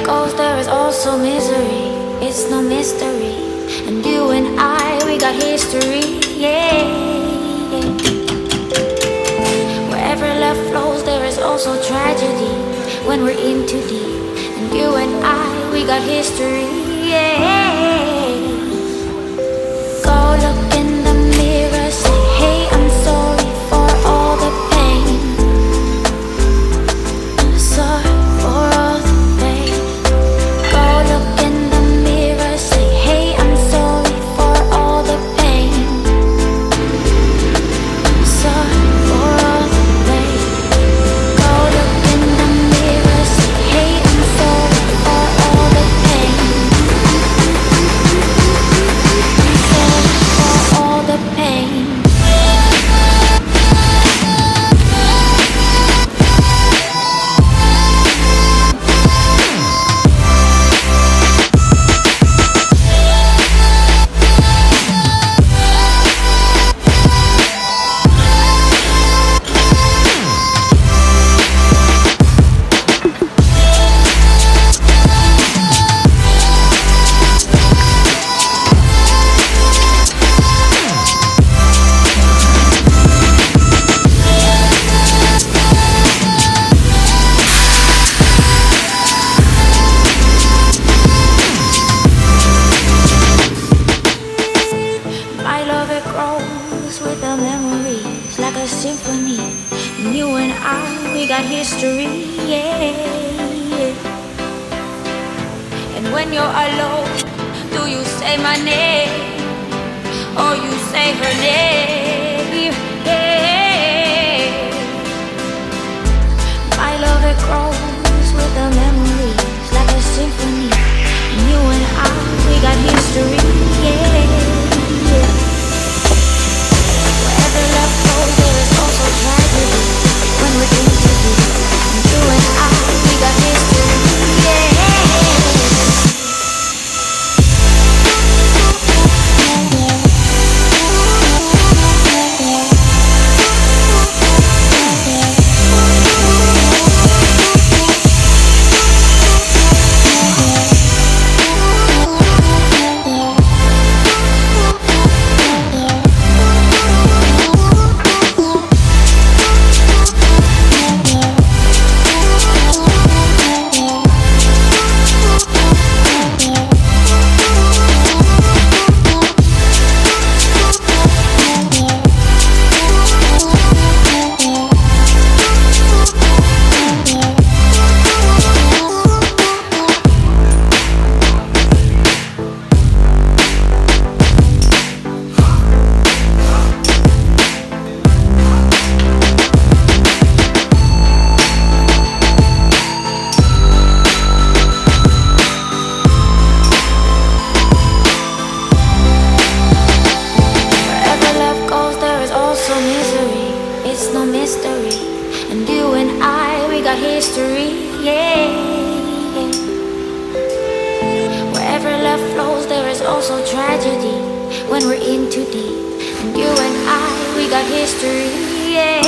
goes, there is also misery. It's no mystery. And you and I, we got history, yeah. Wherever love flows, there is also tragedy when we're in too deep. And you and I, we got history, yeah. Go look in the mirror, say, hey, I'm sorry for all the pain. I'm sorry for all the pain. Go look in the mirror, say, hey, I'm sorry for all the pain. I'm sorry for all the pain. Go look in the mirror, say, hey, I'm sorry for all the pain. I'm sorry for all the pain. My love, it grows with the memories like a symphony. And you and I, we got history, yeah. And when you're alone, do you say my name or you say her name? Yeah. My love, it grows with the memories like a symphony. And you and I, we got history, yeah. Wherever love goes, there is also tragedy when we're in too deep. And you and I, we got history, yeah.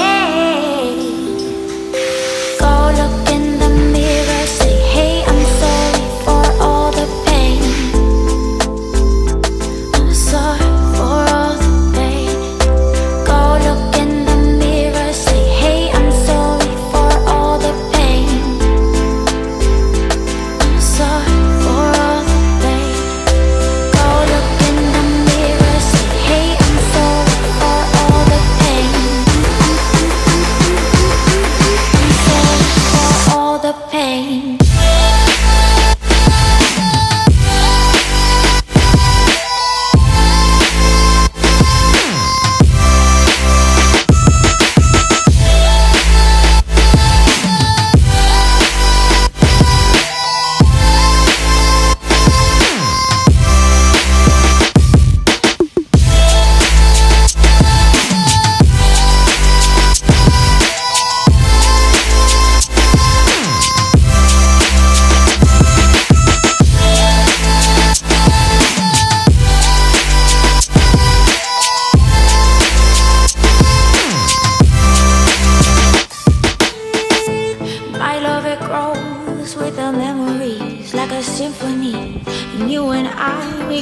My love, it grows with the memories like a symphony. And you and I, we